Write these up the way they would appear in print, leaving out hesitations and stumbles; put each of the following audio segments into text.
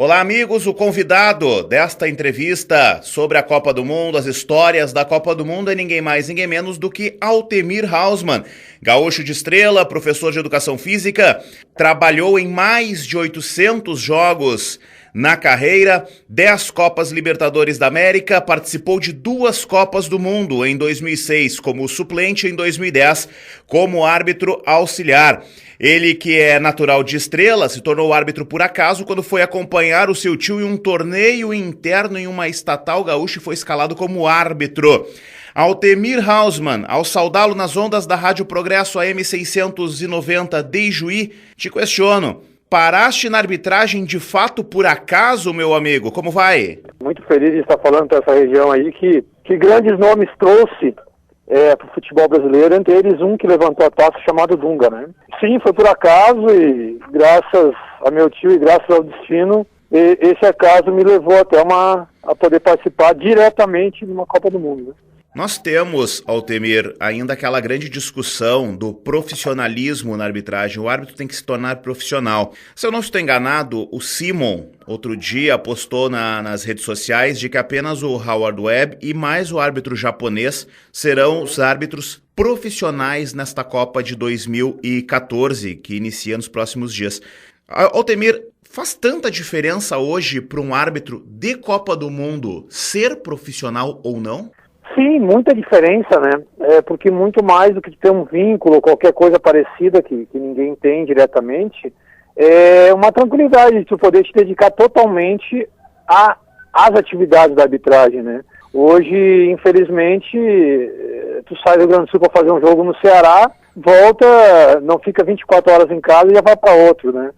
Olá, amigos. O convidado desta entrevista sobre a Copa do Mundo, as histórias da Copa do Mundo, é ninguém mais, ninguém menos do que Altemir Hausmann. Gaúcho de estrela, professor de educação física, trabalhou em mais de 800 jogos na carreira, 10 Copas Libertadores da América, participou de 2 Copas do Mundo, em 2006 como suplente e em 2010 como árbitro auxiliar. Ele, que é natural de Estrela, se tornou árbitro por acaso quando foi acompanhar o seu tio em um torneio interno em uma estatal gaúcha e foi escalado como árbitro. Altemir Hausmann, ao saudá-lo nas ondas da Rádio Progresso AM 690 de Ijuí, te questiono, paraste na arbitragem de fato por acaso, meu amigo? Como vai? Muito feliz de estar falando para essa região aí, que grandes nomes trouxe para o futebol brasileiro, entre eles um que levantou a taça chamado Dunga, né? Sim, foi por acaso e graças a meu tio e graças ao destino, esse acaso me levou até a poder participar diretamente de uma Copa do Mundo, né? Nós temos, Altemir, ainda aquela grande discussão do profissionalismo na arbitragem. O árbitro tem que se tornar profissional. Se eu não estou enganado, o Simon, outro dia, postou nas redes sociais de que apenas o Howard Webb e mais o árbitro japonês serão os árbitros profissionais nesta Copa de 2014, que inicia nos próximos dias. Altemir, faz tanta diferença hoje para um árbitro de Copa do Mundo ser profissional ou não? Sim, muita diferença, né? Porque muito mais do que ter um vínculo ou qualquer coisa parecida que ninguém tem diretamente, é uma tranquilidade de tu poder te dedicar totalmente às atividades da arbitragem, né? Hoje, infelizmente, tu sai do Rio Grande do Sul para fazer um jogo no Ceará, volta, não fica 24 horas em casa e já vai para outro, né?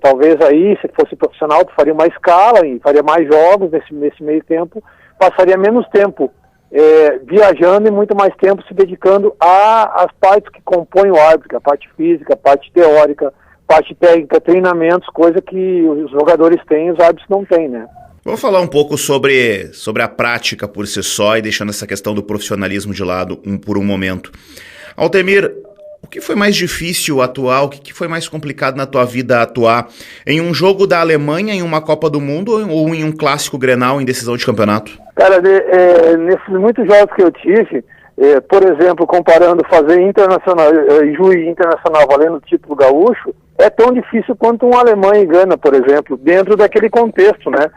Talvez aí, se fosse profissional, tu faria uma escala e faria mais jogos nesse meio tempo, passaria menos tempo viajando e muito mais tempo se dedicando às partes que compõem o árbitro, a parte física, a parte teórica, parte técnica, treinamentos, coisa que os jogadores têm e os árbitros não têm, né? Vamos falar um pouco sobre a prática por si só e deixando essa questão do profissionalismo de lado por um momento. Altemir, o que foi mais difícil atuar, o que foi mais complicado na tua vida atuar em um jogo da Alemanha, em uma Copa do Mundo ou em um clássico Grenal em decisão de campeonato? Cara, nesses muitos jogos que eu tive, por exemplo, comparando fazer internacional, juiz internacional valendo o título gaúcho, é tão difícil quanto um Alemanha e Gana, por exemplo, dentro daquele contexto, né?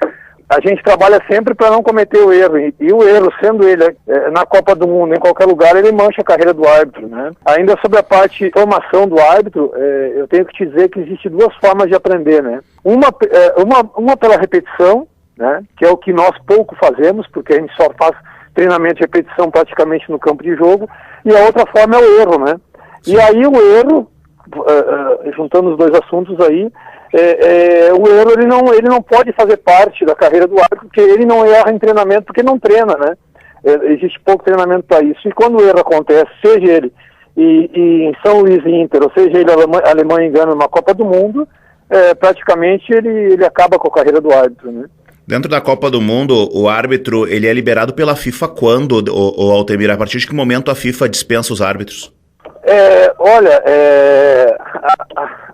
A gente trabalha sempre para não cometer o erro, e o erro, sendo ele na Copa do Mundo, em qualquer lugar, ele mancha a carreira do árbitro, né? Ainda sobre a parte de formação do árbitro, eu tenho que te dizer que existem 2 formas de aprender, né? Uma pela repetição, né? Que é o que nós pouco fazemos, porque a gente só faz treinamento de repetição praticamente no campo de jogo, e a outra forma é o erro, né? Sim. E aí o erro, juntando os 2 assuntos aí, o erro ele não pode fazer parte da carreira do árbitro, porque ele não erra em treinamento, porque não treina, né? Existe pouco treinamento para isso. E quando o erro acontece, seja ele em São Luís Inter, ou seja ele Alemanha engana numa Copa do Mundo, praticamente ele acaba com a carreira do árbitro, né? Dentro da Copa do Mundo, o árbitro ele é liberado pela FIFA quando, o Altemir? A partir de que momento a FIFA dispensa os árbitros? Olha,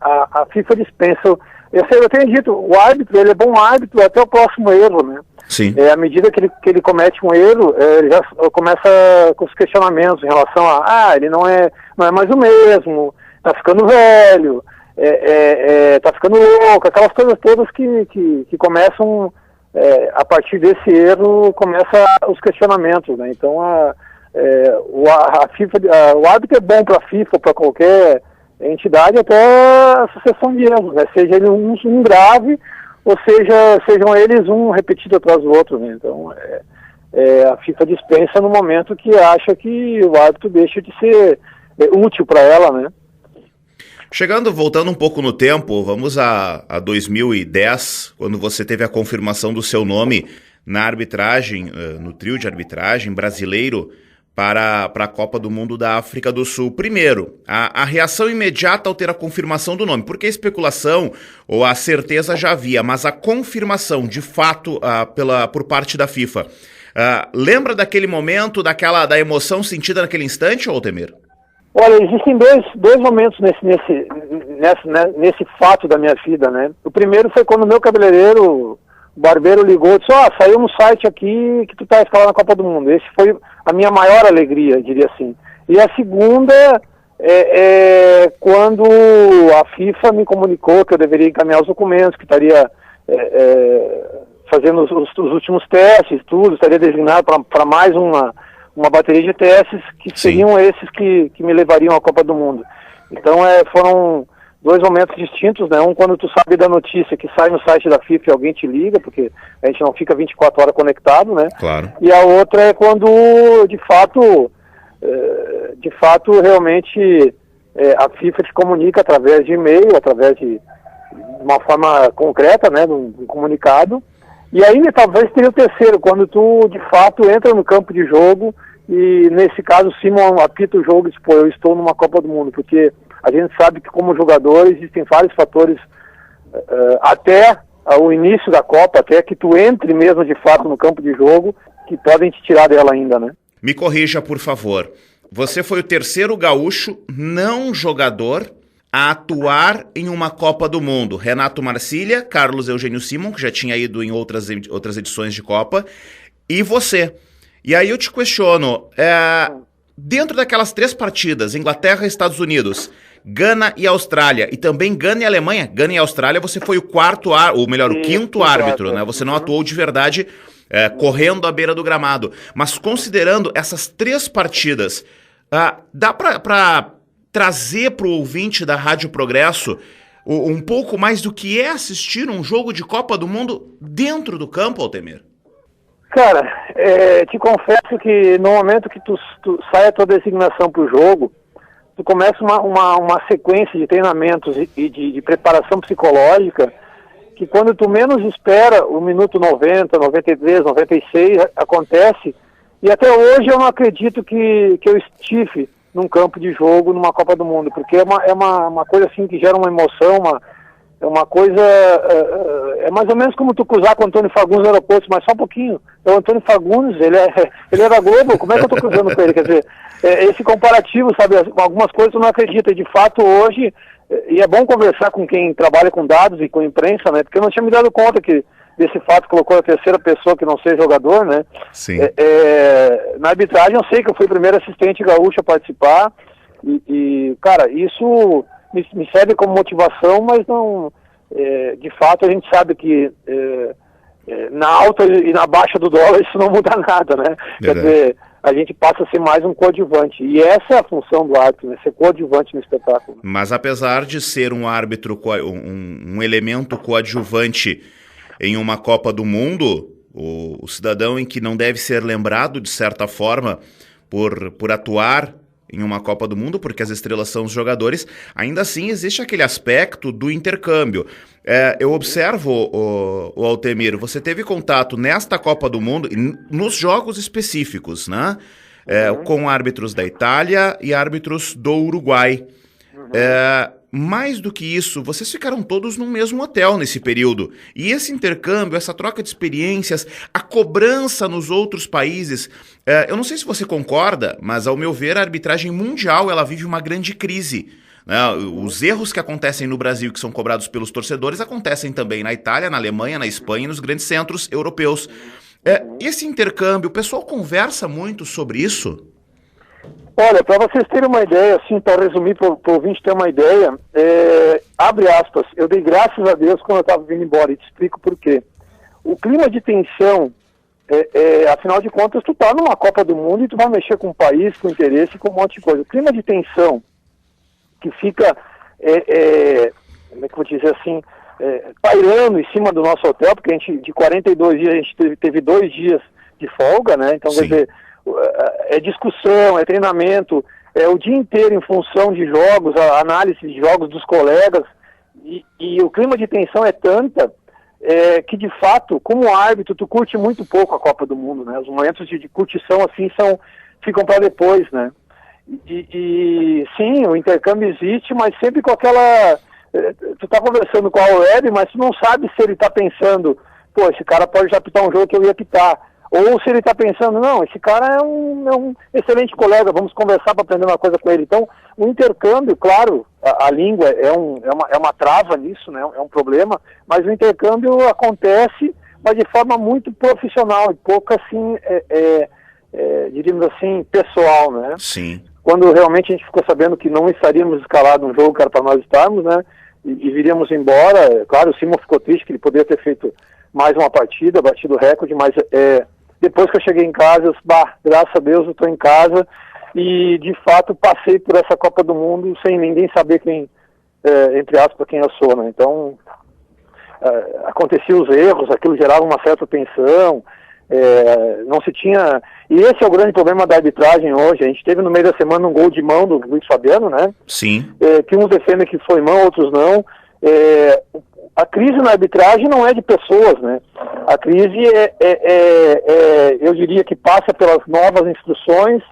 a FIFA dispensa. Eu tenho dito, o árbitro, ele é bom árbitro até o próximo erro, né? Sim. À medida que ele comete um erro, ele já começa com os questionamentos em relação ele não é mais o mesmo, tá ficando velho, tá ficando louco, aquelas coisas todas que começam, a partir desse erro, começa os questionamentos, né? Então, a FIFA, o árbitro é bom para a FIFA, para qualquer entidade, até a sucessão de erros, né? Seja ele um grave, ou sejam eles um repetido atrás do outro, né? Então, a FIFA dispensa no momento que acha que o árbitro deixa de ser útil para ela, né? Voltando um pouco no tempo, vamos a 2010, quando você teve a confirmação do seu nome na arbitragem, no trio de arbitragem brasileiro, para a Copa do Mundo da África do Sul. Primeiro, a reação imediata ao ter a confirmação do nome, porque a especulação ou a certeza já havia, mas a confirmação de fato por parte da FIFA. Lembra daquele momento, da emoção sentida naquele instante, Altemir? Olha, existem dois momentos nesse fato da minha vida, né? O primeiro foi quando o meu cabeleireiro, o barbeiro, ligou e disse, saiu no site aqui que tu tá escalando na Copa do Mundo. Esse foi a minha maior alegria, diria assim. E a segunda quando a FIFA me comunicou que eu deveria encaminhar os documentos, que estaria fazendo os últimos testes, tudo, estaria designado para mais uma bateria de testes que seriam esses que me levariam à Copa do Mundo. Então foram dois momentos distintos, né? Um quando tu sabe da notícia que sai no site da FIFA e alguém te liga, porque a gente não fica 24 horas conectado, né? Claro. E a outra é quando, de fato realmente a FIFA te comunica através de e-mail, através de uma forma concreta, né? De um comunicado. E ainda talvez teria o terceiro, quando tu, de fato, entra no campo de jogo e, nesse caso, o Simon apita o jogo e diz, eu estou numa Copa do Mundo, porque a gente sabe que, como jogador, existem vários fatores até o início da Copa, até que tu entre mesmo, de fato, no campo de jogo, que podem te tirar dela ainda, né? Me corrija, por favor. Você foi o terceiro gaúcho não jogador a atuar em uma Copa do Mundo. Renato Marcília, Carlos Eugênio Simon, que já tinha ido em outras edições de Copa, e você. E aí eu te questiono, dentro daquelas 3 partidas, Inglaterra e Estados Unidos, Gana e Austrália, e também Gana e Alemanha, Gana e Austrália, você foi o quinto árbitro, né? Você não atuou de verdade correndo à beira do gramado. Mas considerando essas 3 partidas, dá para trazer para o ouvinte da Rádio Progresso um pouco mais do que é assistir um jogo de Copa do Mundo dentro do campo, Altemir? Cara, te confesso que no momento que tu sai a tua designação para o jogo, tu começa uma sequência de treinamentos e de preparação psicológica que quando tu menos espera, o minuto 90, 93, 96 acontece, e até hoje eu não acredito que eu estive num campo de jogo, numa Copa do Mundo, porque é uma coisa assim que gera uma emoção, é uma coisa, é mais ou menos como tu cruzar com o Antônio Fagundes no aeroporto, mas só um pouquinho. O Antônio Fagundes, ele é da Globo, como é que eu tô cruzando com ele? Quer dizer, esse comparativo, sabe, algumas coisas tu não acredita, e de fato hoje, e é bom conversar com quem trabalha com dados e com imprensa, né, porque eu não tinha me dado conta desse fato, colocou a terceira pessoa que não seja jogador, né? Sim. Na arbitragem eu sei que eu fui o primeiro assistente gaúcho a participar, e cara, isso me serve como motivação, mas não, de fato a gente sabe que na alta e na baixa do dólar isso não muda nada, né? Quer dizer, a gente passa a ser mais um coadjuvante, e essa é a função do árbitro, né? Ser coadjuvante no espetáculo. Mas apesar de ser um árbitro, um elemento coadjuvante em uma Copa do Mundo, o cidadão em que não deve ser lembrado, de certa forma, por atuar em uma Copa do Mundo, porque as estrelas são os jogadores, ainda assim existe aquele aspecto do intercâmbio. Eu observo, o Altemir, você teve contato nesta Copa do Mundo, nos jogos específicos, né? Com árbitros da Itália e árbitros do Uruguai. Mais do que isso, vocês ficaram todos no mesmo hotel nesse período. E esse intercâmbio, essa troca de experiências, a cobrança nos outros países, eu não sei se você concorda, mas ao meu ver a arbitragem mundial ela vive uma grande crise. Os erros que acontecem no Brasil, que são cobrados pelos torcedores, acontecem também na Itália, na Alemanha, na Espanha e nos grandes centros europeus. Esse intercâmbio, o pessoal conversa muito sobre isso? Olha, para vocês terem uma ideia, assim, para resumir, para o ouvinte ter uma ideia, abre aspas, eu dei graças a Deus quando eu estava vindo embora, e te explico por quê. O clima de tensão, afinal de contas, tu tá numa Copa do Mundo e tu vai mexer com o país, com interesse, com um monte de coisa. O clima de tensão que fica, como é que eu vou dizer assim, pairando em cima do nosso hotel, porque a gente, de 42 dias, a gente teve 2 dias de folga, né? Então, quer dizer, é discussão, é treinamento, o dia inteiro em função de jogos, a análise de jogos dos colegas, e o clima de tensão é tanta que, de fato, como árbitro, tu curte muito pouco a Copa do Mundo, né? Os momentos de curtição, assim, ficam para depois, né? E sim, o intercâmbio existe, mas sempre com aquela... Tu tá conversando com a web, mas tu não sabe se ele tá pensando, esse cara pode já apitar um jogo que eu ia apitar. ou se ele está pensando, não, esse cara é um excelente colega, vamos conversar para aprender uma coisa com ele. Então, o intercâmbio, claro, a língua é uma trava nisso, né, é um problema, mas o intercâmbio acontece, mas de forma muito profissional e pouco assim, diríamos assim, pessoal, né? Sim. Quando realmente a gente ficou sabendo que não estaríamos escalados num jogo que era para nós estarmos, né, e viríamos embora, claro, o Simon ficou triste que ele poderia ter feito mais uma partida, batido o recorde, mas depois que eu cheguei em casa, eu disse, graças a Deus eu estou em casa, e de fato passei por essa Copa do Mundo sem ninguém saber quem, entre aspas, quem eu sou, né? Então, aconteciam os erros, aquilo gerava uma certa tensão, não se tinha... E esse é o grande problema da arbitragem hoje. A gente teve no meio da semana um gol de mão do Luiz Fabiano, né? Sim. Que uns defendem que foi mão, outros não. A crise na arbitragem não é de pessoas, né? A crise eu diria que passa pelas novas instruções,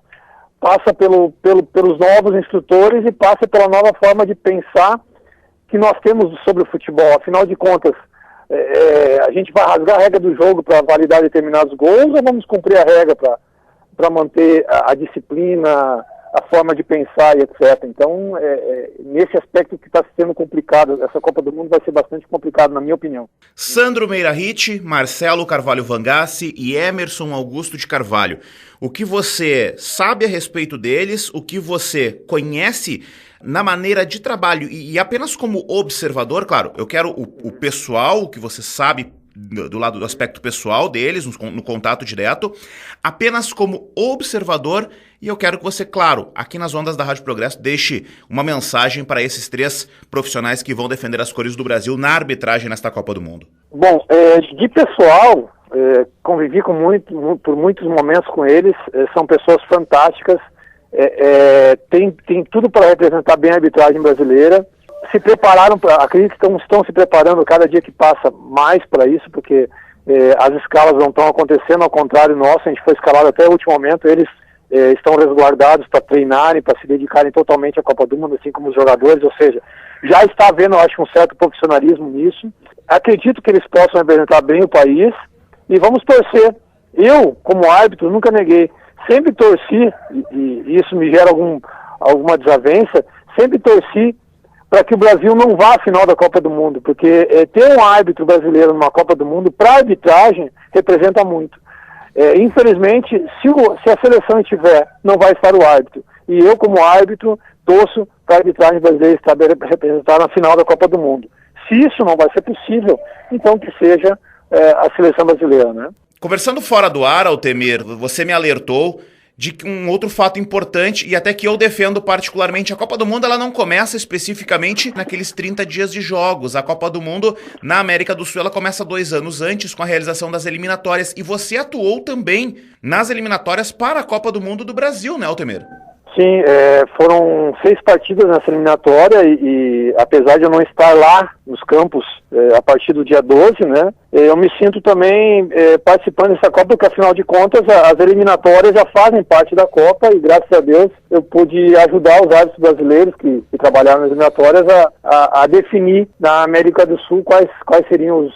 passa pelos novos instrutores e passa pela nova forma de pensar que nós temos sobre o futebol. Afinal de contas, a gente vai rasgar a regra do jogo para validar determinados gols ou vamos cumprir a regra para manter a disciplina, a forma de pensar e etc. Então, nesse aspecto que está sendo complicado, essa Copa do Mundo vai ser bastante complicado, na minha opinião. Sandro Meirahit, Marcelo Carvalho Vangassi e Emerson Augusto de Carvalho. O que você sabe a respeito deles, o que você conhece na maneira de trabalho e apenas como observador, claro, eu quero o pessoal, o que você sabe do lado do aspecto pessoal deles, no contato direto, apenas como observador, e eu quero que você, claro, aqui nas ondas da Rádio Progresso, deixe uma mensagem para esses 3 profissionais que vão defender as cores do Brasil na arbitragem nesta Copa do Mundo. Bom, de pessoal, convivi por muitos momentos com eles, são pessoas fantásticas, tem tudo para representar bem a arbitragem brasileira. Se prepararam, acredito que estão se preparando cada dia que passa mais para isso, porque as escalas não estão acontecendo, ao contrário nosso, a gente foi escalado até o último momento, eles estão resguardados para treinarem, para se dedicarem totalmente à Copa do Mundo, assim como os jogadores, ou seja, já está havendo, eu acho, um certo profissionalismo nisso. Acredito que eles possam representar bem o país e vamos torcer. Eu, como árbitro, nunca neguei, sempre torci, e isso me gera alguma desavença, sempre torci para que o Brasil não vá à final da Copa do Mundo, porque ter um árbitro brasileiro numa Copa do Mundo, para a arbitragem, representa muito. Infelizmente, se a seleção estiver, não vai estar o árbitro. E eu, como árbitro, torço para a arbitragem brasileira estar representada na final da Copa do Mundo. Se isso não vai ser possível, então que seja a seleção brasileira, né? Conversando fora do ar, Altemir, você me alertou de que um outro fato importante, e até que eu defendo particularmente, a Copa do Mundo ela não começa especificamente naqueles 30 dias de jogos. A Copa do Mundo na América do Sul ela começa 2 anos antes, com a realização das eliminatórias. E você atuou também nas eliminatórias para a Copa do Mundo do Brasil, né, Altemir? Sim, foram 6 partidas nessa eliminatória e apesar de eu não estar lá nos campos a partir do dia 12, né, eu me sinto também participando dessa Copa, porque afinal de contas as eliminatórias já fazem parte da Copa e graças a Deus eu pude ajudar os árbitros brasileiros que trabalharam nas eliminatórias a definir na América do Sul quais seriam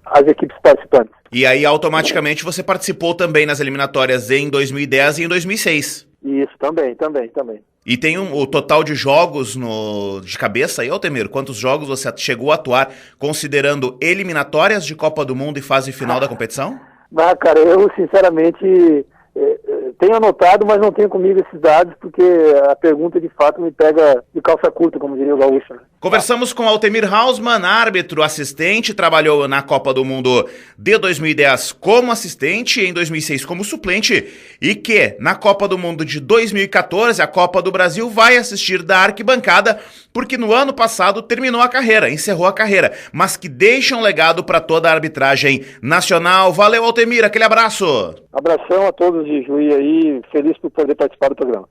as equipes participantes. E aí automaticamente você participou também nas eliminatórias em 2010 e em 2006. Isso, também. E tem o total de jogos de cabeça aí, Altemir? Quantos jogos você chegou a atuar, considerando eliminatórias de Copa do Mundo e fase final da competição? Cara, eu sinceramente tenho anotado, mas não tenho comigo esses dados, porque a pergunta de fato me pega de calça curta, como diria o gaúcho. Conversamos com Altemir Hausmann, árbitro assistente, trabalhou na Copa do Mundo de 2010 como assistente, em 2006 como suplente, e que na Copa do Mundo de 2014, a Copa do Brasil, vai assistir da arquibancada, porque no ano passado terminou a carreira, encerrou a carreira, mas que deixa um legado para toda a arbitragem nacional. Valeu, Altemir, aquele abraço! Abração a todos de Juí aí, feliz por poder participar do programa.